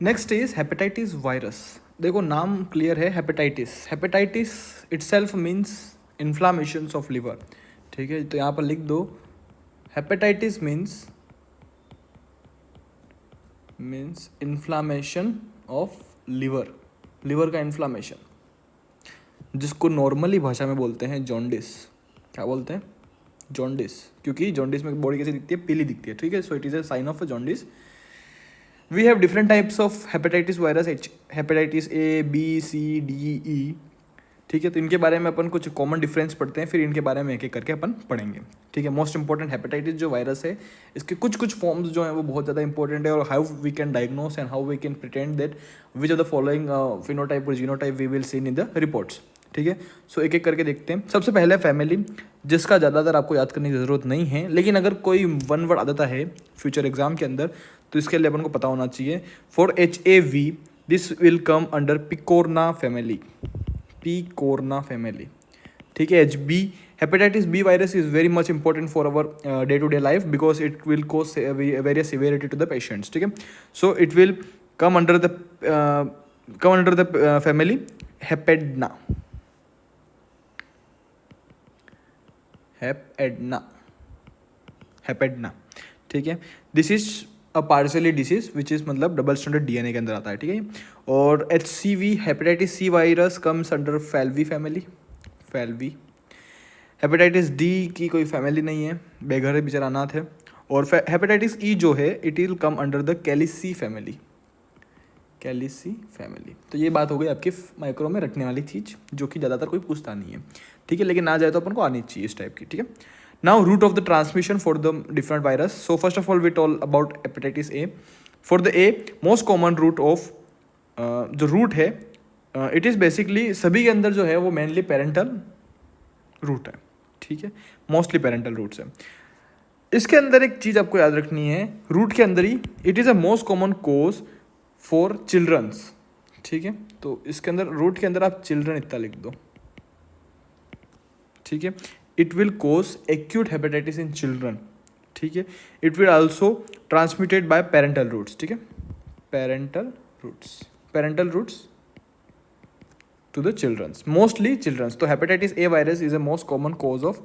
Next is hepatitis virus. देखो नाम clear है, hepatitis. Hepatitis itself means inflammations of liver. ठीक है, तो यहाँ पर लिख दो hepatitis means inflammation of liver, liver का इन्फ्लामेशन, जिसको नॉर्मली भाषा में बोलते हैं जॉन्डिस। क्या बोलते हैं? जॉन्डिस, क्योंकि जॉन्डिस में बॉडी कैसी दिखती है? पीली दिखती है। ठीक है, so it is a sign of a jaundice. We have different types of hepatitis virus, hepatitis A, B, C, D, E. ठीक है, तो इनके बारे में अपन कुछ कॉमन डिफरेंस पढ़ते हैं, फिर इनके बारे में एक एक करके अपन पढ़ेंगे। ठीक है, मोस्ट इंपॉर्टेंट हेपेटाइटिस जो वायरस है, इसके कुछ कुछ फॉर्म्स जो हैं वो बहुत ज़्यादा इंपॉर्टेंट है, और how we can diagnose and how we can pretend that which are the following phenotype और genotype we will seen in the reports. ठीक है, सो एक एक करके देखते हैं। सबसे पहले फैमिली, जिसका ज़्यादातर आपको याद करने की ज़रूरत नहीं है, लेकिन अगर कोई वन वर्ड आता है फ्यूचर एग्जाम के अंदर तो इसके लिए अपन को पता होना चाहिए। For HAV this will come under picorna family, picorna family. ठीक है, HB hepatitis B virus is very much important for our day to day life because it will cause very severity to the patients. ठीक है, so it will come under the family hepadna, hepadna. ठीक है, this is a parsley disease which is मतलब double standard DNA के अंदर आता है। ठीक है, और HCV hepatitis C virus comes under flavi family, flavi. Hepatitis D की कोई फैमिली नहीं है, बेघर है, बेचारा अनाथ है। और हेपेटाइटिस E जो है it will come under the calici family, calici family. तो ये बात हो गई आपके माइक्रो में रखने वाली चीज़, जो कि ज़्यादातर कोई पूछता नहीं है। ठीक है, लेकिन ना जाए तो अपन को आनी चाहिए इस टाइप की। ठीक है, now route of the transmission for the different virus. So first of all we talk about hepatitis A. For the A most common route of जो रूट है इट इज़ बेसिकली सभी के अंदर जो है वो मेनली पेरेंटल रूट है। ठीक है, मोस्टली पेरेंटल रूट्स है। इसके अंदर एक चीज़ आपको याद रखनी है, रूट के अंदर ही it is a most common cause for childrens. ठीक है, तो इसके अंदर रूट के अंदर आप चिल्ड्रन इतना लिख दो। ठीक है, it will cause acute hepatitis in children. ठीक है, it will also transmitted by parental routes. ठीक है, parental routes to the childrens, mostly childrens. तो hepatitis A virus is a most common cause of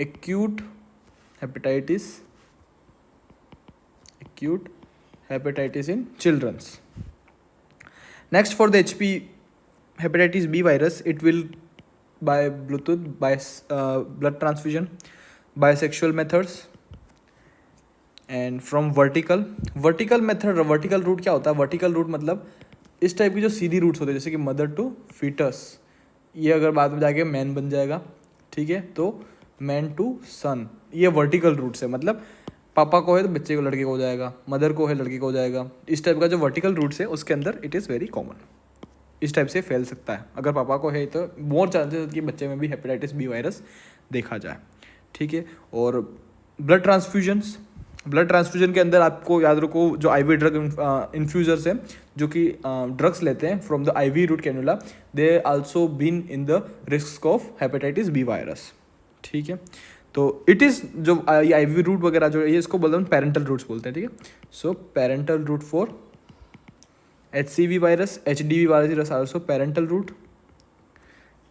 acute hepatitis in children's. Next, for the hepatitis B virus, it will by Bluetooth, by blood transfusion, by sexual methods, and from vertical method. Vertical route क्या होता है? Vertical root मतलब इस type की जो सीधी roots होते हैं, जैसे कि मदर टू फीटस, ये अगर बाद में जाके मैन बन जाएगा। ठीक है, तो मैन टू सन, ये वर्टिकल रूट्स है। मतलब पापा को है तो बच्चे को लड़के को हो जाएगा, मदर को है लड़के को हो जाएगा। इस टाइप का जो वर्टिकल रूट्स है उसके अंदर इट इज़ वेरी कॉमन, इस टाइप से फैल सकता है। अगर पापा को है तो मोर चांसेस कि बच्चे में भी हेपेटाइटिस बी वायरस देखा जाए। ठीक है, और ब्लड ट्रांसफ्यूजन के अंदर आपको याद रखो जो IV ड्रग इन्फ्यूजर्स हैं, जो कि ड्रग्स लेते हैं from the IV route cannula, they also been in the risk of hepatitis B virus. ठीक है, तो इट इज़ जो IV रूट वगैरह जो है इसको बोलते हैं पेरेंटल रूट्स बोलते हैं। ठीक है, so parental route for HCV virus, HDV virus also parental route.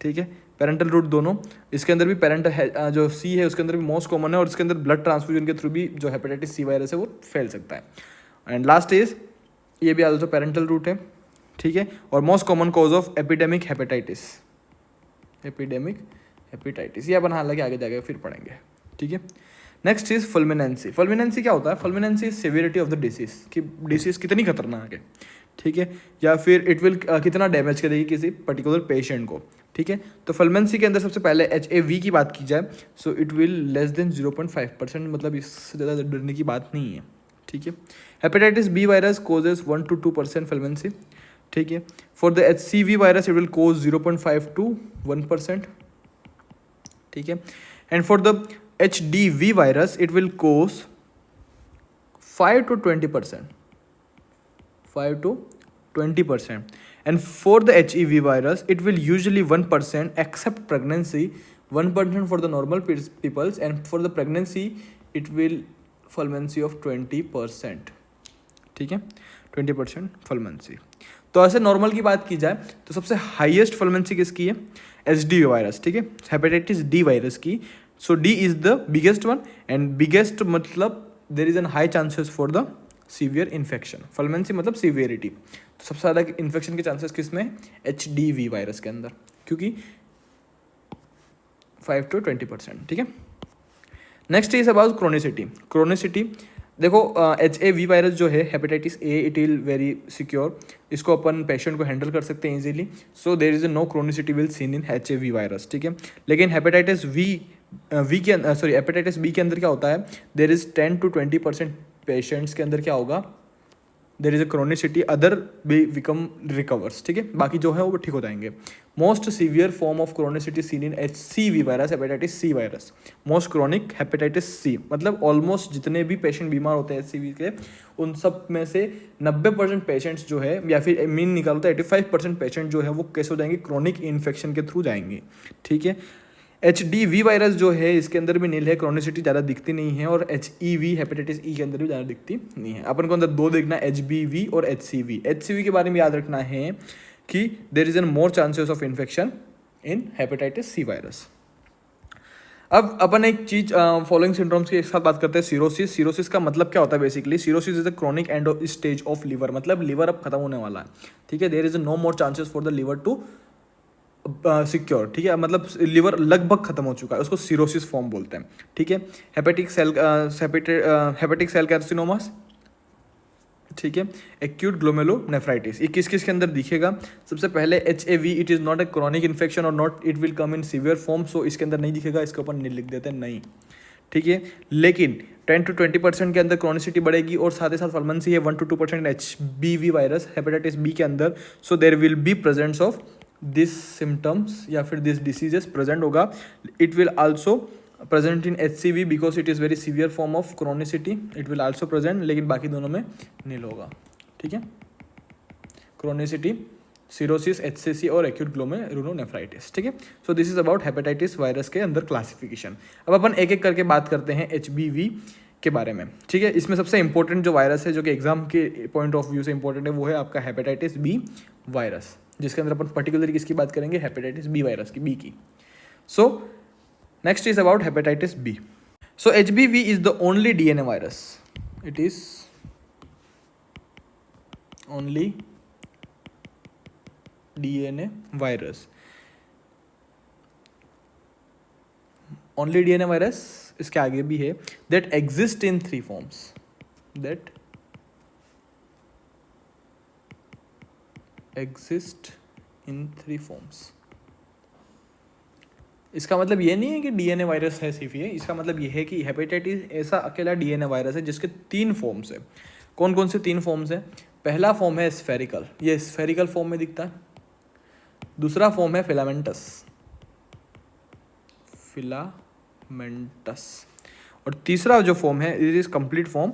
ठीक है, पेरेंटल रूट दोनों, इसके अंदर भी पेरेंटल जो C है उसके अंदर भी मोस्ट कॉमन है, और इसके अंदर ब्लड ट्रांसफ्यूजन के थ्रू भी जो हेपेटाइटिस C वायरस है वो फैल सकता है। एंड लास्ट इज ये भी आल्सो पेरेंटल रूट है। ठीक है, और most common cause of epidemic hepatitis, ये अपन हालांकि आगे जाके फिर पढ़ेंगे। ठीक है, नेक्स्ट इज फुलमिनेंसी क्या होता है? Fulminancy is severity of the disease, कि डिसीज कितनी खतरनाक है। ठीक है, या फिर इट विल कितना डैमेज करेगी किसी पर्टिकुलर पेशेंट को। ठीक है, तो फुलमिनेंसी के अंदर सबसे पहले HAV की बात की जाए, सो इट विल लेस देन 0.5%, मतलब इससे ज़्यादा डरने की बात नहीं है। ठीक है, hepatitis B virus causes 1 to 2% fulminancy. ठीक है, for the HCV virus it will cause 0.5 to 1%। ठीक है, and for the HDV virus it will cause 5 to 20%, 5 to 20%. And for the HEV virus, it will usually 1% except pregnancy, 1% for the normal peoples, and for the pregnancy, it will fulminancy of 20%. ठीक है, 20% फलमेंसी। तो ऐसे normal की बात की जाए तो सबसे हाईएस्ट फलमेंसी किसकी है? एच डी वायरस, ठीक है, हेपेटाइटिस डी वायरस की। So D is the biggest one, and biggest मतलब there is an high chances for the severe infection. Fulminancy मतलब सीवियरिटी। तो सबसे ज़्यादा इन्फेक्शन के चांसेस किस में? एच डी वी वायरस के अंदर, क्योंकि 5 to 20%, ठीक है। Next is about chronicity. Chronicity देखो, HAV वायरस जो है hepatitis A, it is very secure, इसको अपन पेशेंट को हैंडल कर सकते हैं easily. So there is no chronicity will seen in HAV virus, ठीक है। लेकिन हेपेटाइटिस हेपेटाइटिस बी के अंदर क्या होता है? देर इज 10 to 20% पेशेंट्स के अंदर क्या होगा? There is a chronicity, other be become recovers, ठीक है, बाकी जो है वो ठीक हो जाएंगे। Most severe form of chronicity seen in HCV virus, hepatitis C virus, most chronic hepatitis C, मतलब ऑलमोस्ट जितने भी पेशेंट बीमार होते हैं HCV के, उन सब में से 90% पेशेंट्स जो है, या फिर मीन निकालो तो 85% पेशेंट जो है वो कैसे हो जाएंगे? क्रोनिक इन्फेक्शन के थ्रू जाएंगे, ठीक है। HDV वायरस जो है इसके अंदर भी नील है, क्रोनिसिटी ज़्यादा दिखती नहीं है, और HEV हेपेटाइटिस ई के अंदर भी ज़्यादा दिखती नहीं है। अपन को अंदर दो देखना है, HBV और HCV। HCV के बारे में याद रखना है कि there is an more chances of infection in hepatitis C virus. अब अपन एक चीज फॉलोइंग सिंड्रोम्स की एक साथ बात करते हैं। सीरोसिस। सीरोसिस का मतलब क्या होता है? Basically cirrhosis is a chronic end stage of liver, मतलब लीवर अब खत्म होने वाला है, ठीक है। There is no more chances for the liver to secure, ठीक है, मतलब लिवर लगभग खत्म हो चुका है, उसको सीरोसिस फॉर्म बोलते हैं, ठीक है। हेपेटिक सेल कैर्सिनोमास, ठीक है। एक्यूट ग्लोमेरुलोनेफ्राइटिस, ये किस किस के अंदर दिखेगा? सबसे पहले HAV, it is not a chronic infection और not it will come in severe form, so इसके अंदर नहीं दिखेगा, इसके ऊपर नहीं लिख देते हैं, नहीं, ठीक है। लेकिन 10 to 20% के अंदर क्रॉनिसिटी बढ़ेगी, और साथ ही साथ फलमेंसी है 1 to 2% HBV virus, hepatitis B के अंदर। So there will be presence of this symptoms या फिर दिस डिसीजेस प्रेजेंट होगा। It will also present in HCV because it is very severe form of chronicity, it will also present, लेकिन बाकी दोनों में nil होगा, ठीक है। क्रोनिसिटी, सीरोसिस, HCC और एक्यूट ग्लोमेरुलोनेफ्राइटिस, ठीक है। So this is about hepatitis virus के अंदर क्लासिफिकेशन। अब अपन एक एक करके बात करते हैं HBV के बारे में, ठीक है। इसमें सबसे इंपॉर्टेंट जो वायरस है, जो कि एग्जाम के पॉइंट ऑफ व्यू से इंपॉर्टेंट है, वो है आपका हेपेटाइटिस बी वायरस, जिसके अंदर अपन पर्टिकुलरली किसकी बात करेंगे? हेपेटाइटिस बी वायरस की, बी की। So next is about hepatitis B. So HBV is the only DNA virus, it is only DNA virus, only DNA virus, इसके आगे भी है, that exist in 3 forms, that exist in 3 forms. इसका मतलब ये नहीं है कि DNA वायरस है सिर्फ ये, इसका मतलब ये है कि हेपेटाइटिस ऐसा अकेला DNA वायरस है जिसके 3 फॉर्म्स है। कौन कौन से 3 फॉर्म्स हैं? पहला फॉर्म है स्फेरिकल, ये स्फेरिकल फॉर्म में दिखता है। दूसरा फॉर्म है फिलामेंटस, फिलामेंटस। और तीसरा जो फॉर्म है इट इज कंप्लीट फॉर्म,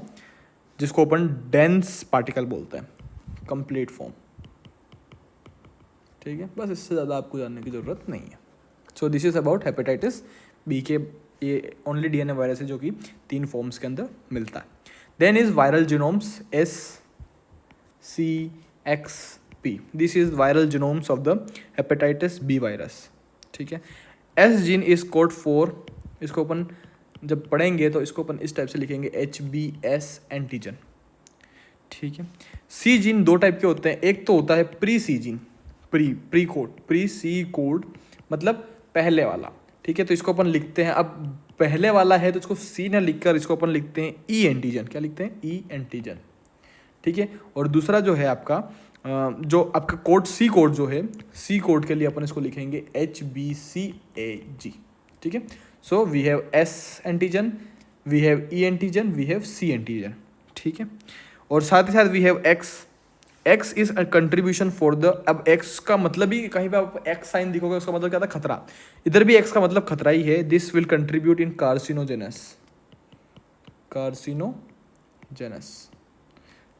जिसको अपन डेंस पार्टिकल बोलते हैं, कंप्लीट फॉर्म, ठीक है। बस इससे ज़्यादा आपको जानने की ज़रूरत नहीं है। So this is about hepatitis B के, ये ओनली DNA वायरस है जो कि 3 फॉर्म्स के अंदर मिलता है। Then is viral genomes, SCXP, this is viral genomes of the hepatitis B virus, ठीक है। S gene is code for, इसको अपन जब पढ़ेंगे तो इसको अपन इस टाइप से लिखेंगे, HBS एंटीजन, ठीक है। C जीन 2 टाइप के होते हैं, एक तो होता है pre C gene, pre code, pre C code मतलब पहले वाला, ठीक है। तो इसको अपन लिखते हैं, अब पहले वाला है तो इसको C ना लिखकर इसको अपन लिखते हैं E एंटीजन, क्या लिखते हैं? E एंटीजन, ठीक है। और दूसरा जो है आपका जो आपका कोड C कोड जो है, C कोड के लिए अपन इसको लिखेंगे HBCAG, ठीक है। So we have S antigen, we have E antigen, we have C antigen, ठीक है। और साथ ही साथ we have X is a contribution for the, अब X का मतलब ही कहीं पे आप X साइन दिखोगे उसका मतलब क्या था? खतरा। इधर भी X का मतलब खतरा ही है। This will contribute in carcinogenesis,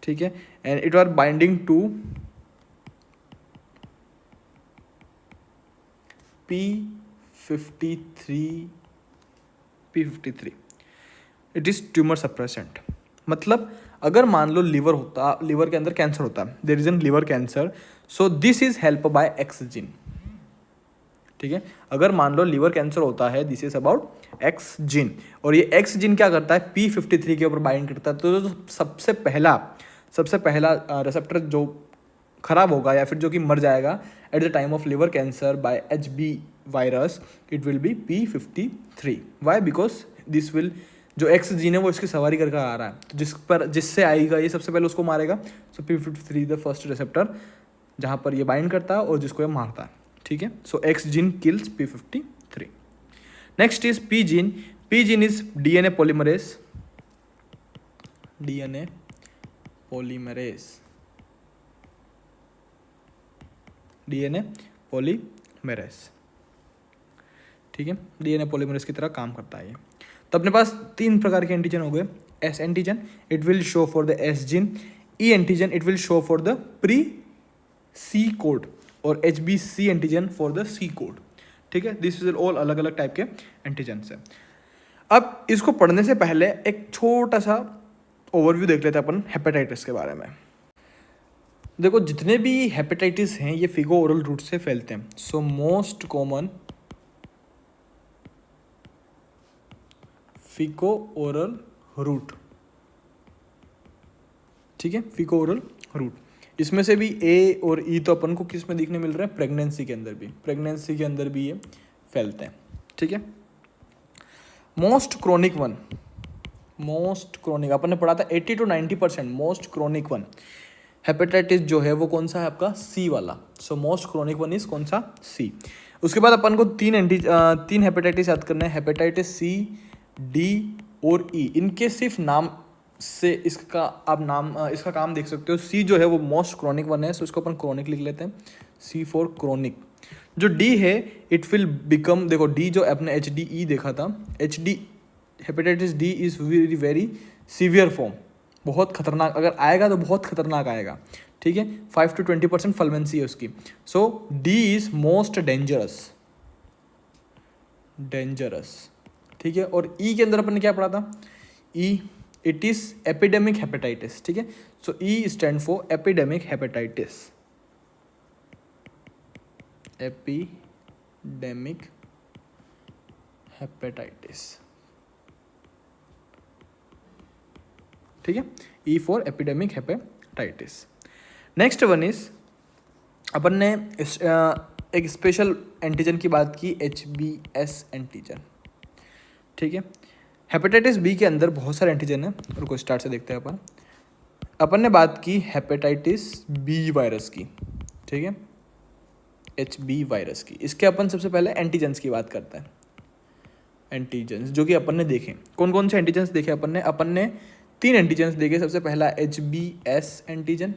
ठीक है। And it are binding to P53, it is tumour suppressant, मतलब अगर मान लो लिवर के अंदर कैंसर होता है, there is an liver cancer, so this is help by X gene. ठीक है, अगर मान लो लिवर कैंसर होता है, this is about X gene, और ये एक्स जीन क्या करता है, P53 के ऊपर बाइंड करता है। तो जो सबसे पहला रिसेप्टर जो खराब होगा या फिर जो कि मर जाएगा at the time of liver cancer by HB virus, it will be P53। Why? Because this will, जो एक्स जीन है वो इसकी सवारी करके आ रहा है, तो जिससे आएगा ये सबसे पहले उसको मारेगा। सो P53 द फर्स्ट रिसेप्टर जहाँ पर ये बाइंड करता है और जिसको ये मारता है। ठीक है, so X gene kills P53। Next is P gene. P gene is DNA polymerase, DNA polymerase, DNA polymerase। ठीक है, DNA polymerase की तरह काम करता है ये। तो अपने पास 3 प्रकार के एंटीजन हो गए। S antigen, it will show for the S gene. E antigen, it will show for the pre C code, और HBC antigen for the C code. ठीक है, दिस इज ऑल अलग अलग टाइप के एंटीजन है। अब इसको पढ़ने से पहले एक छोटा सा ओवरव्यू देख लेते हैं अपन हेपेटाइटिस के बारे में। देखो, जितने भी हेपेटाइटिस हैं ये फिगो ओरल रूट से फैलते हैं। So most common Fico oral route. ठीक है, फिको ओरल रूट। इसमें से भी A और E तो अपन को किस में देखने मिल रहे हैं, प्रेगनेंसी के अंदर भी, प्रेगनेंसी के अंदर भी ये फैलते हैं। ठीक है, most chronic one, most chronic अपन ने पढ़ा था 80 to 90%। Most chronic one hepatitis जो है वो कौन सा है आपका, C वाला। So most chronic one is कौन सा, C। उसके बाद अपन को 3 हेपेटाइटिस याद करना है, हेपेटाइटिस C, D और E। इनके सिर्फ नाम से इसका आप इसका काम देख सकते हो। C जो है वो मोस्ट क्रोनिक वन है, सो इसको अपन क्रोनिक लिख लेते हैं, C फॉर क्रोनिक। जो D है, इट विल बिकम, देखो D जो अपने HDE देखा था, HD hepatitis D is very very severe form, बहुत खतरनाक, अगर आएगा तो बहुत खतरनाक आएगा। ठीक है, 5 to 20% फल्मेंसी है उसकी। सो D इज मोस्ट डेंजरस, ठीक है। और E के अंदर अपन ने क्या पढ़ा था, E it is epidemic hepatitis. ठीक है, so E stand for epidemic hepatitis, epidemic hepatitis. ठीक है, E for epidemic hepatitis. Next one is, अपन ने एक स्पेशल एंटीजन की बात की, HBS एंटीजन। ठीक है, हेपेटाइटिस बी के अंदर बहुत सारे एंटीजन है, उनको स्टार्ट से देखते हैं अपन ने बात की हेपेटाइटिस बी वायरस की। ठीक है, HB वायरस की। इसके अपन सबसे पहले एंटीजन्स की बात करते हैं। एंटीजन्स जो कि अपन ने देखे, कौन कौन से एंटीजन्स देखे अपन ने 3 एंटीजन्स देखे। सबसे पहला HBS एंटीजन,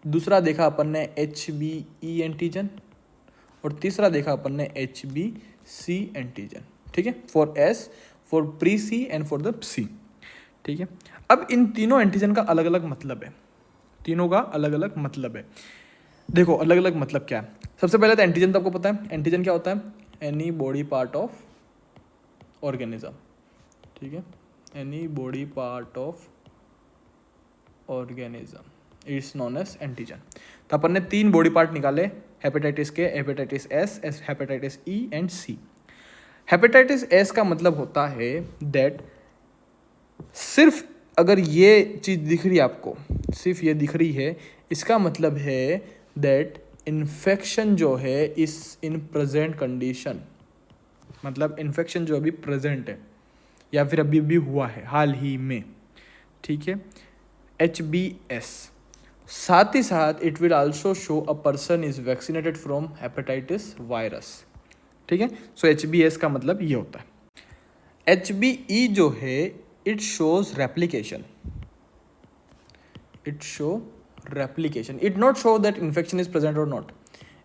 दूसरा देखा अपन ने HBE एंटीजन, और तीसरा देखा अपन ने HBC एंटीजन। ठीक है, for S, for pre C and for the C। ठीक है, अब इन तीनों एंटीजन का अलग अलग मतलब है, तीनों का अलग अलग मतलब है। देखो अलग अलग मतलब क्या है। सबसे पहले तो एंटीजन तो आपको पता है, एंटीजन क्या होता है, any body part of organism. ठीक है, any body part of organism is known as antigen. तो अपन ने 3 बॉडी पार्ट निकाले हेपेटाइटिस के, hepatitis S, hepatitis E and C। Hepatitis S का मतलब होता है दैट सिर्फ अगर ये चीज़ दिख रही है आपको, सिर्फ ये दिख रही है, इसका मतलब है दैट इन्फेक्शन जो है इस इन प्रेजेंट कंडीशन, मतलब इन्फेक्शन जो अभी प्रेजेंट है या फिर अभी भी हुआ है हाल ही में। ठीक है, HBS। साथ ही साथ it will also show a person is vaccinated from hepatitis virus. ठीक है, सो HBS का मतलब ये होता है। HBE जो है, it shows replication, it show replication, it not show that infection is present और नॉट,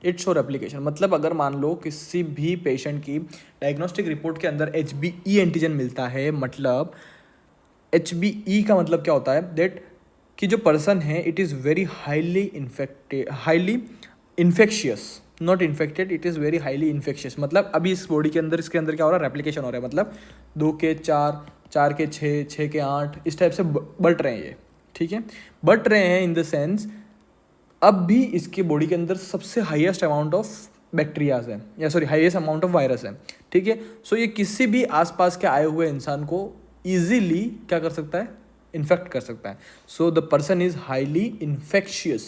इट शो रेप्लिकेशन। मतलब अगर मान लो किसी भी पेशेंट की डायग्नोस्टिक रिपोर्ट के अंदर HBE एंटीजन मिलता है, मतलब HBE का मतलब क्या होता है, दैट कि जो पर्सन है it is very highly infectious, not infected, it is very highly infectious. मतलब अभी इस बॉडी के अंदर, इसके अंदर क्या हो रहा है, रेप्लिकेशन हो रहा है। मतलब 2 के 4, 4 के 6, 6 के 8, इस टाइप से बढ़ रहे हैं ये, ठीक है। बढ़ रहे हैं इन द सेंस अब भी इसके बॉडी के अंदर सबसे हाईएस्ट अमाउंट ऑफ बैक्टीरियाज है, या sorry highest amount of virus है, ठीक है। सो ये किसी भी आसपास के आए हुए इंसान को ईजिली क्या कर सकता है, इन्फेक्ट कर सकता है। So the person is highly infectious,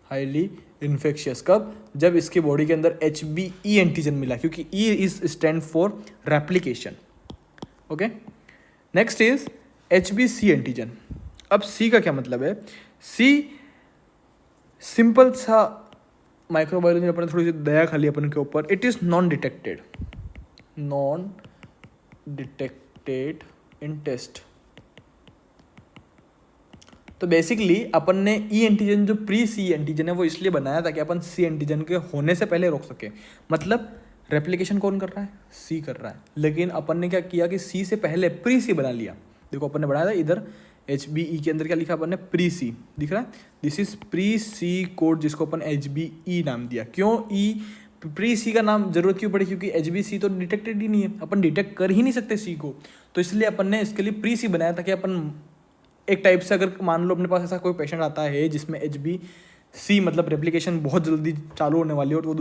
highly infectious कब, जब इसके बॉडी के अंदर HBE एंटीजन मिला, क्योंकि E is stand for replication, okay. Next is HBC antigen. अब C का क्या मतलब है, C सिंपल सा माइक्रोबायोलॉजी में अपने थोड़ी सी दया खाली अपन के ऊपर, it is non detected, non detected in test. तो बेसिकली अपन ने E एंटीजन जो प्री C एंटीजन है वो इसलिए बनाया ताकि अपन C एंटीजन के होने से पहले रोक सके। मतलब रेप्लिकेशन कौन कर रहा है, C कर रहा है, लेकिन अपन ने क्या किया कि C से पहले प्री C बना लिया। देखो अपन ने बनाया था इधर HBE के अंदर क्या लिखा अपन ने, प्री C, दिख रहा है, this is pre C code जिसको अपन HBE नाम दिया। क्यों E प्री C का नाम जरूरत क्यों पड़ी, क्योंकि HBC तो डिटेक्टेड ही नहीं है, अपन डिटेक्ट कर ही नहीं सकते C को, तो इसलिए अपन ने इसके लिए प्री C बनाया ताकि अपन एक टाइप से अगर मान लो अपने पास ऐसा कोई पेशेंट आता है जिसमें HBC मतलब रेप्लिकेशन बहुत जल्दी चालू होने वाली है और वो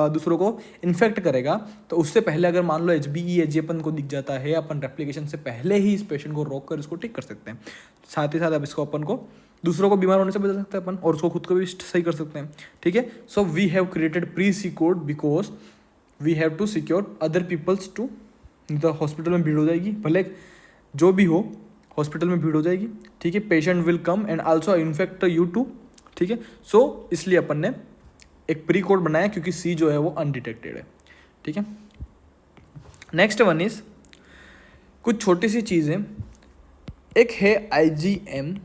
दूसरों को इन्फेक्ट करेगा, तो उससे पहले अगर मान लो HBE अपन को दिख जाता है, अपन रेप्लिकेशन से पहले ही इस पेशेंट को रोक कर इसको ठीक कर सकते हैं। साथ ही साथ अब इसको अपन को दूसरों को बीमार होने से बचा सकते हैं अपन, और उसको खुद को भी सही कर सकते हैं, ठीक है। So we have created pre C code because we have to secure other peoples to, तो हॉस्पिटल में भीड़ हो जाएगी, भले जो भी हो हॉस्पिटल में भीड़ हो जाएगी, ठीक है। Patient will come and also infect you too, ठीक है। सो इसलिए अपन ने एक प्री कोड बनाया क्योंकि C जो है वो अनडिटेक्टेड है, ठीक है। नेक्स्ट वन इज कुछ छोटी सी चीज़ें, एक है IgM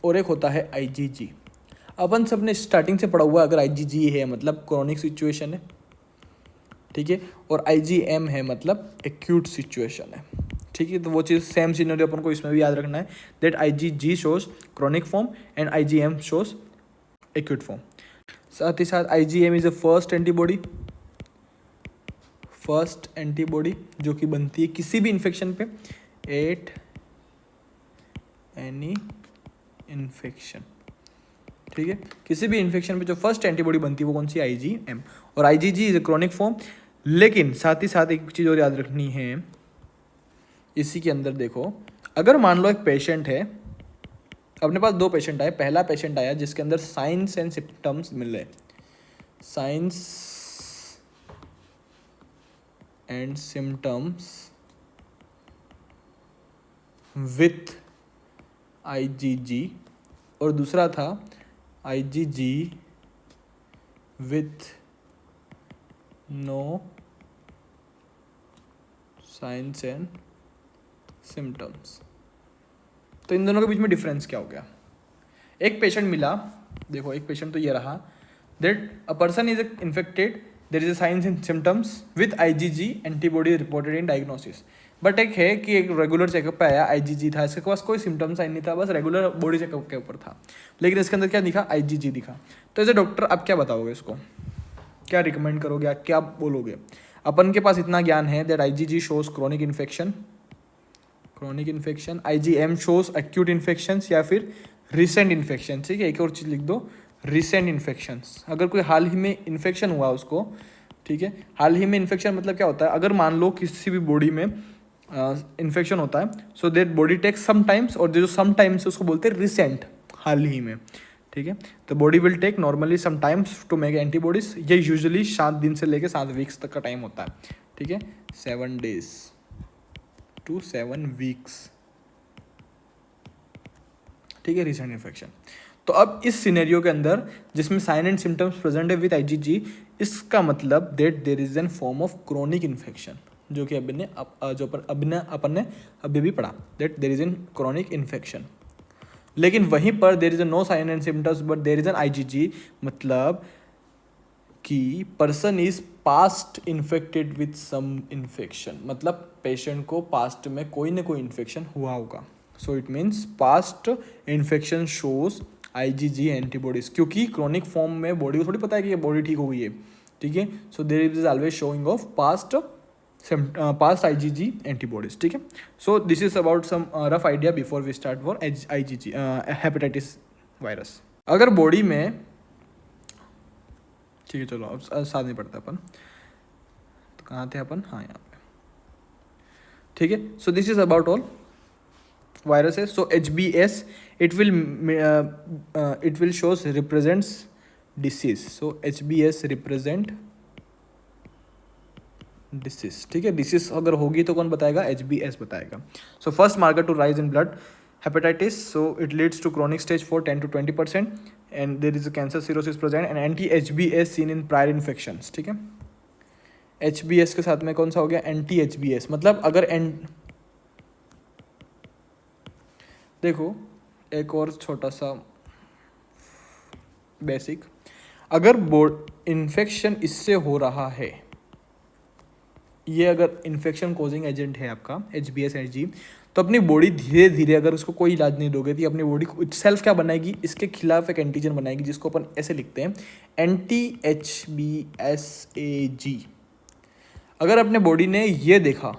और एक होता है IgG। अपन सब ने स्टार्टिंग से पढ़ा हुआ है, अगर IgG है मतलब क्रोनिक सिचुएशन है, ठीक है, और IgM है मतलब एक्यूट सिचुएशन है, ठीक है। तो वो चीज़ सेम सिनेरियो अपन को इसमें भी याद रखना है, that IgG shows chronic form and IgM shows acute form. साथ ही साथ IgM is a first antibody जो कि बनती है किसी भी इन्फेक्शन पे, एट एनी इन्फेक्शन, ठीक है। किसी भी इन्फेक्शन पे जो फर्स्ट एंटीबॉडी बनती है वो कौन सी, IgM, और IgG is a chronic form. लेकिन साथ ही साथ एक चीज़ और याद रखनी है इसी के अंदर, देखो अगर मान लो एक पेशेंट है, अपने पास 2 पेशेंट आए, पहला पेशेंट आया जिसके अंदर साइंस एंड सिम्टम्स मिल रहे, science and symptoms with IgG, और दूसरा था IgG with no science and symptoms. तो इन दोनों के बीच में डिफरेंस क्या हो गया, एक पेशेंट मिला, देखो एक पेशेंट तो ये रहा, that a person is infected, there is a science and symptoms with IgG antibody reported in diagnosis. But एक है कि एक रेगुलर चेकअप पे आया, IgG था, इसके पास कोई सिम्टम्स साइन नहीं था, बस रेगुलर बॉडी चेकअप के ऊपर था, लेकिन इसके अंदर क्या दिखा, IgG दिखा। तो एज ए डॉक्टर आप क्या बताओगे, इसको क्या रिकमेंड करोगे, आप क्या बोलोगे। अपन के पास इतना ज्ञान है that IgG shows chronic infection, IgM shows acute infections या फिर रिसेंट इन्फेक्शन, ठीक है। एक और चीज़ लिख दो, रिसेंट इन्फेक्शंस, अगर कोई हाल ही में इन्फेक्शन हुआ उसको, ठीक है। हाल ही में इन्फेक्शन मतलब क्या होता है, अगर मान लो किसी भी बॉडी में इन्फेक्शन होता है, so that body takes some times, और जो सम टाइम्स उसको बोलते हैं रिसेंट, हाल ही में, ठीक है। तो body will take normally some times to make antibodies, ये यूजुअली 7 दिन से लेकर 7 वीक्स तक का टाइम होता है, ठीक है, 7 days to 7 weeks, ठीक है, रिसेंट इन्फेक्शन। तो अब इस सिनेरियो के अंदर जिसमें साइन एंड सिम्टम्स प्रेजेंट है विद IgG, इसका मतलब that there is an form of chronic infection, जो कि अपन ने अभी भी पढ़ा, that there is an chronic infection. लेकिन वहीं पर there is no sign and symptoms but there is an IgG, मतलब कि person is past infected with some infection, मतलब पेशेंट को पास्ट में कोई ना कोई इन्फेक्शन हुआ होगा। So it means past infection shows IgG antibodies, क्योंकि क्रोनिक फॉर्म में बॉडी को थोड़ी पता है कि ये बॉडी ठीक हो गई है, ठीक है। So there is always showing of past past IgG antibodies, ठीक है। So this is about some rough idea before we start for IgG hepatitis virus. अगर बॉडी में, ठीक है चलो अब साथ नहीं पढ़ते अपन, तो कहाँ थे अपन, हाँ यहाँ पे, ठीक है। So this is about all viruses. So HBS, it will shows represents disease. So HBS represent disease, ठीक है। डिसीज अगर होगी तो कौन बताएगा, HBS बताएगा। So first marker to rise in blood hepatitis, so it leads to chronic stage 4 10 to 20%, and there is a cancer cirrhosis present and anti-HBS seen in prior infections, ठीक है। HBS के साथ में कौन सा हो गया, anti-HBS, मतलब अगर देखो एक और छोटा सा बेसिक, अगर इन्फेक्शन इससे हो रहा है, ये अगर इन्फेक्शन कोजिंग एजेंट है आपका HBS HG, तो अपनी बॉडी धीरे धीरे, अगर उसको कोई इलाज नहीं दोगे तो अपनी बॉडी सेल्फ क्या बनाएगी, इसके खिलाफ एक एंटीजन बनाएगी, जिसको अपन ऐसे लिखते हैं anti-HBsAg। अगर अपने बॉडी ने ये देखा,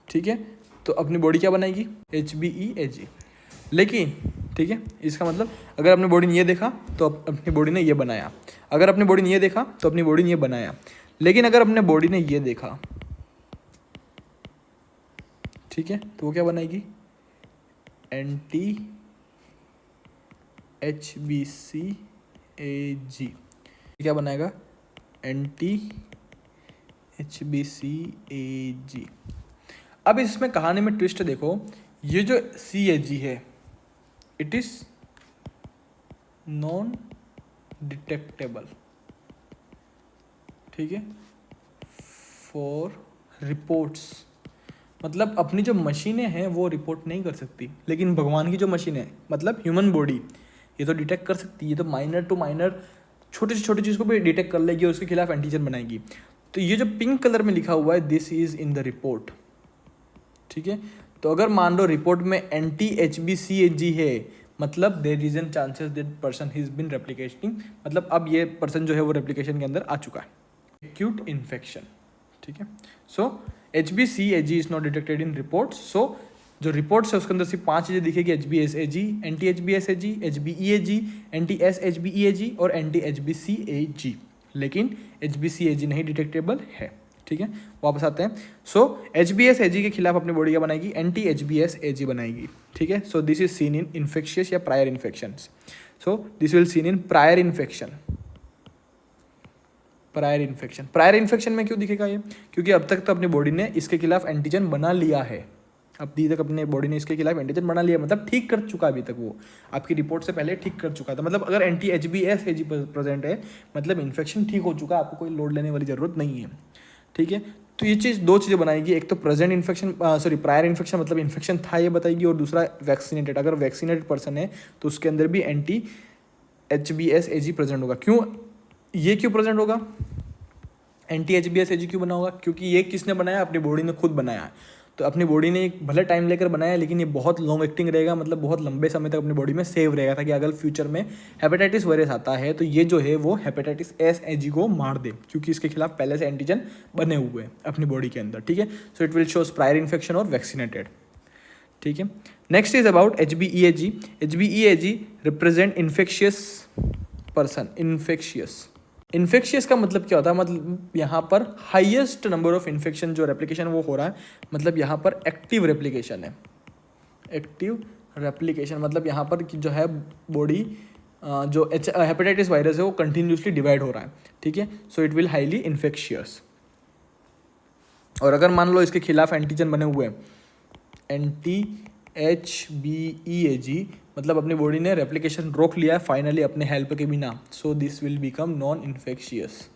ठीक है, तो अपनी बॉडी क्या बनाएगी, HBeAg। लेकिन ठीक है, इसका मतलब अगर अपनी बॉडी ने ये देखा तो अपनी बॉडी ने ये बनाया, अगर अपनी बॉडी ने ये देखा तो अपनी बॉडी ने ये बनाया, लेकिन अगर अपने बॉडी ने ये देखा, ठीक है, तो वो क्या बनाएगी, anti-HBsAg। क्या बनाएगा, anti-HBsAg। अब इसमें कहानी में ट्विस्ट देखो, ये जो CAG है, इट इज नॉन डिटेक्टेबल, ठीक है, फॉर रिपोर्ट्स। मतलब अपनी जो मशीनें हैं वो रिपोर्ट नहीं कर सकती, लेकिन भगवान की जो मशीन है, मतलब ह्यूमन बॉडी, ये तो डिटेक्ट कर सकती है, ये तो माइनर टू माइनर छोटी से छोटी चीज़ को भी डिटेक्ट कर लेगी और उसके खिलाफ एंटीजन बनाएगी। तो ये जो पिंक कलर में लिखा हुआ है, this is in the report, ठीक है। तो अगर मान लो रिपोर्ट में anti-HBsAg है, मतलब there is an chances that person has been replicating, मतलब अब ये पर्सन जो है वो रेप्लिकेशन के अंदर आ चुका है। एक्यूट इन्फेक्शन, ठीक है। So HBsAg is not detected in reports. So जो रिपोर्ट्स है उसके अंदर सिर्फ 5 चीज़ें दिखेगी, HBsAg, anti-HBsAg, HBeAg, anti-SHBeAg और anti-HBsAg, लेकिन HBsAg नहीं डिटेक्टेबल है, ठीक है। वापस आते हैं। सो HBsAg के खिलाफ अपनी बॉडी क्या बनाएगी, anti-HBsAg बनाएगी, ठीक है। So this is seen in infectious या prior infections. So this will seen in prior infection. Prior infection में क्यों दिखेगा ये, क्योंकि अब तक तो अपनी बॉडी ने इसके खिलाफ एंटीजन बना लिया है, अभी तक अपने बॉडी ने इसके खिलाफ एंटीजन बना लिया, मतलब ठीक कर चुका, अभी तक वो आपकी रिपोर्ट से पहले ठीक कर चुका था। मतलब अगर anti-HBsAg प्रेजेंट है, मतलब इन्फेक्शन ठीक हो चुका है, आपको कोई लोड लेने वाली जरूरत नहीं है, ठीक है। तो ये चीज़, दो चीज़ें बनाएगी, एक तो प्रेजेंट इन्फेक्शन, प्रायर इन्फेक्शन मतलब इन्फेक्शन था ये बताएगी, और दूसरा वैक्सीनेटेड, अगर वैक्सीनेटेड पर्सन है तो उसके अंदर भी anti-HBsAg प्रेजेंट होगा। क्यों, ये क्यों प्रेजेंट होगा, anti-HBsAg क्यों बना होगा, क्योंकि ये किसने बनाया, अपनी बॉडी ने खुद बनाया है। तो अपनी बॉडी ने एक भले टाइम लेकर बनाया, लेकिन ये बहुत लॉन्ग एक्टिंग रहेगा, मतलब बहुत लंबे समय तक अपनी बॉडी में सेव रहेगा, ताकि अगर फ्यूचर में हेपेटाइटिस वायरस आता है तो ये जो है वो हेपेटाइटिस SAg को मार दे, क्योंकि इसके खिलाफ पहले से एंटीजन बने हुए हैं अपनी बॉडी के अंदर, ठीक है। So it will shows prior infection और वैक्सीनेटेड, ठीक है। Next is about HBeAg। HBeAg represent infectious person. Infectious का मतलब क्या होता है, मतलब यहाँ पर हाईएस्ट नंबर ऑफ इन्फेक्शन जो रेप्लिकेशन वो हो रहा है, मतलब यहाँ पर एक्टिव रेप्लिकेशन है। एक्टिव रेप्लिकेशन मतलब यहाँ पर जो है बॉडी जो हेपेटाइटिस वायरस है वो कंटिन्यूसली डिवाइड हो रहा है, ठीक है। So it will highly infectious. और अगर मान लो इसके खिलाफ एंटीजन बने हुए हैं, anti-HBeAg, मतलब अपनी बॉडी ने रेप्लिकेशन रोक लिया है फाइनली अपने हेल्प के बिना, सो this will become non infectious,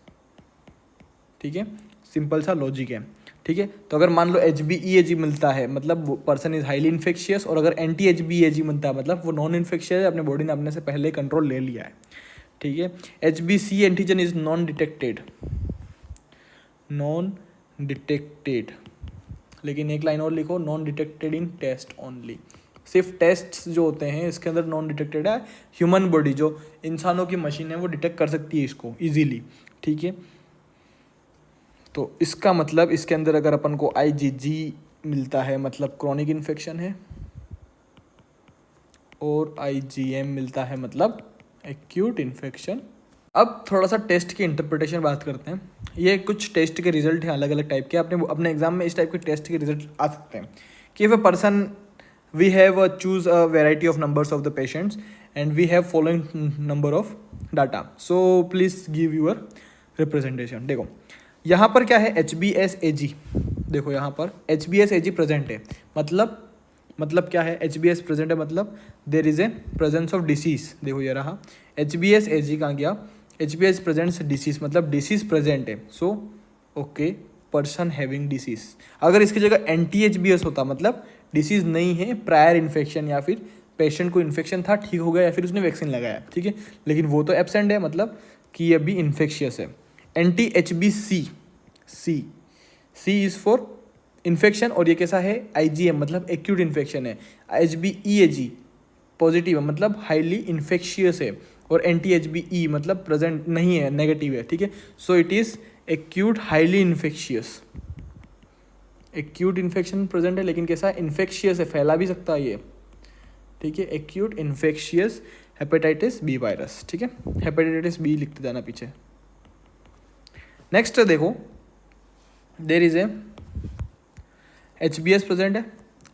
ठीक है। सिंपल सा लॉजिक है, ठीक है। तो अगर मान लो HBeAg मिलता है, मतलब पर्सन इज हाईली इन्फेक्शियस, और अगर anti-HBeAg मिलता है, मतलब वो नॉन इन्फेक्शियस है, अपनी बॉडी ने अपने से पहले कंट्रोल ले लिया है, ठीक है। HBc antigen is non detected, लेकिन एक लाइन और लिखो, non detected in test only. सिर्फ टेस्ट जो होते हैं इसके अंदर नॉन डिटेक्टेड है। ह्यूमन बॉडी जो इंसानों की मशीन है वो डिटेक्ट कर सकती है इसको इजीली, ठीक है। तो इसका मतलब इसके अंदर अगर अपन को IgG मिलता है मतलब क्रॉनिक इन्फेक्शन है, और IgM मिलता है मतलब एक्यूट इन्फेक्शन। अब थोड़ा सा टेस्ट की इंटरप्रिटेशन बात करते हैं। ये कुछ टेस्ट के रिजल्ट हैं अलग अलग टाइप के, अपने एग्जाम में इस टाइप के टेस्ट के रिजल्ट आ सकते हैं कि if a person we have choose a variety of numbers of the patients and we have following number of data, so please give your representation. देखो यहाँ पर क्या है, HbSAg, देखो यहाँ पर HbSAg प्रेजेंट है, मतलब क्या है, HbS प्रेजेंट है मतलब there is A presence of disease. देखो ये रहा HbSAg कहाँ गया, HbS प्रेजेंट्स डिसीज मतलब डिसीज प्रेजेंट है, so okay person having disease. अगर इसकी जगह anti-HbS होता मतलब डिसीज नहीं है, प्रायर इन्फेक्शन या फिर पेशेंट को इन्फेक्शन था, ठीक हो गया, या फिर उसने वैक्सीन लगाया, ठीक है, लेकिन वो तो एब्सेंट है मतलब कि ये भी इन्फेक्शियस है। anti-HbC, C is for infection, और ये कैसा है, IgM मतलब एक्यूट इन्फेक्शन है। HbEAg पॉजिटिव है मतलब हाईली इन्फेक्शियस है, और anti-HbE मतलब प्रेजेंट नहीं है, नेगेटिव है, ठीक है। So it is acute highly infectious, acute infection present है लेकिन कैसा है, इन्फेक्शियस है, फैला भी सकता है ये, ठीक है। Acute infectious hepatitis B virus, ठीक है, हेपेटाइटिस बी लिखते जाना पीछे। नेक्स्ट देखो there is a HbS present है,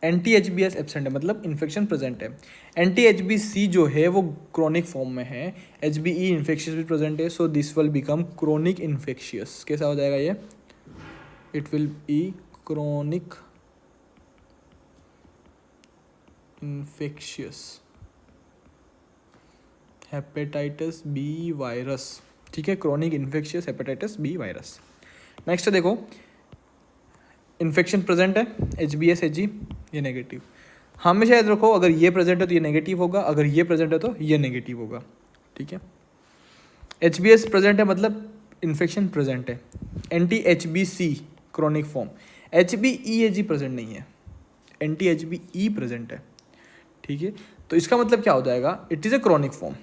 anti-HbS एब्सेंट है मतलब इन्फेक्शन प्रेजेंट है। anti-HbC जो है वो क्रॉनिक फॉर्म में है, HbE इन्फेक्शियस भी प्रेजेंट है, so this will become chronic infectious. कैसा हो जाएगा ये, it will be chronic infectious hepatitis B virus, ठीक है, chronic infectious hepatitis B virus. Next देखो इन्फेक्शन प्रेजेंट है, HbSAg ये नेगेटिव। हमेशा याद रखो अगर ये प्रेजेंट है तो ये नेगेटिव होगा, अगर ये प्रेजेंट है तो ये नेगेटिव होगा, ठीक है। HbS प्रेजेंट है मतलब इन्फेक्शन प्रेजेंट है। anti-HbC chronic form, HbEAg present नहीं है, anti-HbE प्रेजेंट है, ठीक है। तो इसका मतलब क्या हो जाएगा, it is a chronic form,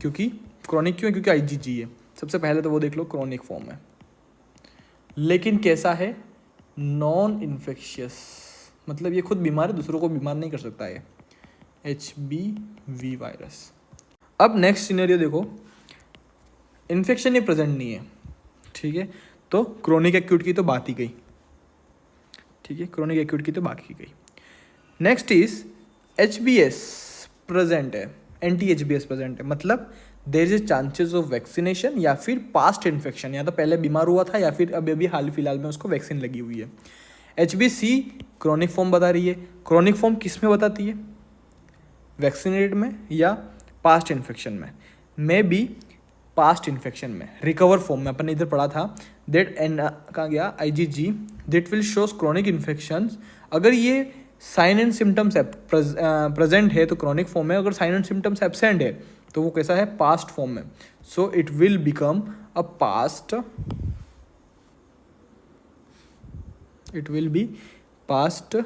क्योंकि क्रॉनिक क्यों है, क्योंकि IgG है। सबसे पहले तो वो देख लो क्रॉनिक फॉर्म है, लेकिन कैसा है, नॉन इन्फेक्शियस, मतलब ये खुद बीमार है, दूसरों को बीमार नहीं कर सकता है, HbV वायरस। अब नेक्स्ट सिनेरियो देखो, इन्फेक्शन ये प्रेजेंट नहीं है, ठीक है, तो क्रॉनिक एक्यूट की तो बात ही गई, ठीक है, क्रॉनिक एक्यूट की तो बात की गई। नेक्स्ट इज HbS प्रेजेंट है, anti-HbS प्रेजेंट है मतलब there is chances of vaccination या फिर पास्ट इन्फेक्शन, या तो पहले बीमार हुआ था या फिर अभी हाल फिलहाल में उसको वैक्सीन लगी हुई है। HbC क्रॉनिक फॉर्म बता रही है, क्रॉनिक फॉर्म किस में बताती है, वैक्सीनेटेड में या पास्ट इन्फेक्शन में, मे बी पास्ट इन्फेक्शन में, रिकवर फॉर्म में। अपन ने इधर पढ़ा था दैट एंड कहाँ गया, IgG that will shows chronic infections. अगर ये साइन एंड सिम्टम्स प्रेजेंट है तो क्रॉनिक फॉर्म में, अगर साइन एंड सिम्टम्स एब्सेंट है तो वो कैसा है, पास्ट फॉर्म में। सो it will become a past, it will B past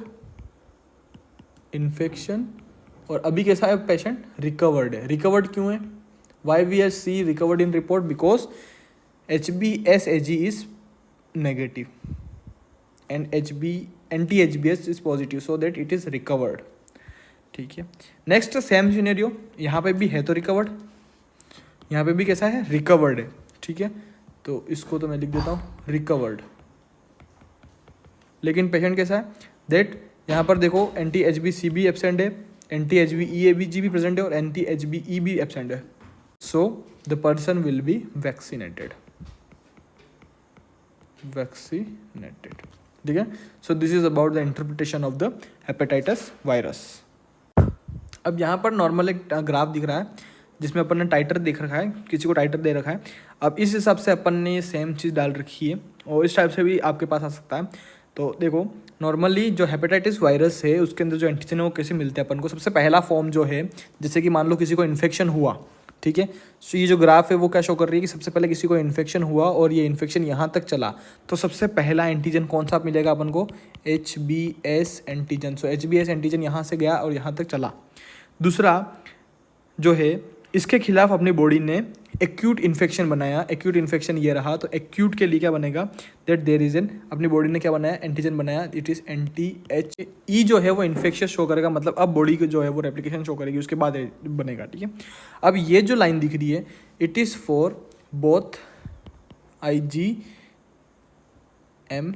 infection. और अभी कैसा है पेशेंट, रिकवर्ड है। रिकवर्ड क्यों है, why we are see recovered in report, because HbSAg is negative and anti-HbS is positive, so that it is recovered, ठीक है। Next same scenario, यहाँ पे भी है तो रिकवर्ड, यहाँ पे भी कैसा है, रिकवर्ड है, ठीक है। तो इसको तो मैं लिख देता हूँ रिकवर्ड, लेकिन पेशेंट कैसा है, दैट यहाँ पर देखो anti-HbC भी एब्सेंट है, anti-HbEAg भी प्रेजेंट है और anti-HbE भी एब्सेंट है, so the person will be vaccinated, ठीक है। So this is about the interpretation of the hepatitis virus. अब यहाँ पर नॉर्मल एक ग्राफ दिख रहा है जिसमें अपन ने टाइटर देख रखा है, किसी को टाइटर दे रखा है। अब इस हिसाब से अपन ने ये सेम चीज़ डाल रखी है और इस टाइप से भी आपके पास आ सकता है। तो देखो नॉर्मली जो हेपेटाइटिस वायरस है उसके अंदर जो एंटीजन है वो कैसे मिलते हैं अपन को। सबसे पहला फॉर्म जो है, जैसे कि मान लो किसी को इन्फेक्शन हुआ, ठीक है, सो ये जो ग्राफ है वो क्या शो कर रही है कि सबसे पहले किसी को इन्फेक्शन हुआ और ये इन्फेक्शन यहाँ तक चला, तो सबसे पहला एंटीजन कौन सा मिलेगा अपन को, HbS एंटीजन। सो HbS एंटीजन यहाँ से गया और यहाँ तक चला। दूसरा जो है इसके खिलाफ अपनी बॉडी ने एक्यूट इन्फेक्शन बनाया, एक्यूट इन्फेक्शन ये रहा, तो एक्यूट के लिए क्या बनेगा, दैट देयर इज एन, अपनी बॉडी ने क्या बनाया, एंटीजन बनाया, इट इज़ एंटी-एच। ई जो है वो इन्फेक्शियस शो करेगा, मतलब अब बॉडी को जो है वो रेप्लिकेशन शो करेगी, उसके बाद बनेगा, ठीक है। अब ये जो लाइन दिख रही है, it is for both IgM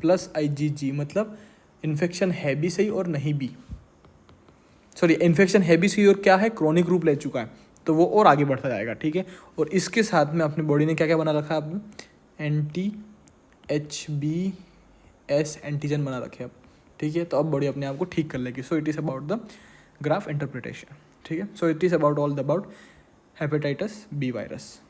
plus IgG, मतलब इन्फेक्शन है भी सही और नहीं भी, सॉरी इन्फेक्शन है भी सही और क्या है, क्रोनिक रूप ले चुका है, तो वो और आगे बढ़ता जाएगा, ठीक है। और इसके साथ में अपनी बॉडी ने क्या क्या बना रखा है, अब anti-HBs एंटीजन बना रखे अब, ठीक है। तो अब बॉडी अपने आप को ठीक कर लेगी। So it is about the graph interpretation, ठीक है। So it is about all about hepatitis B virus.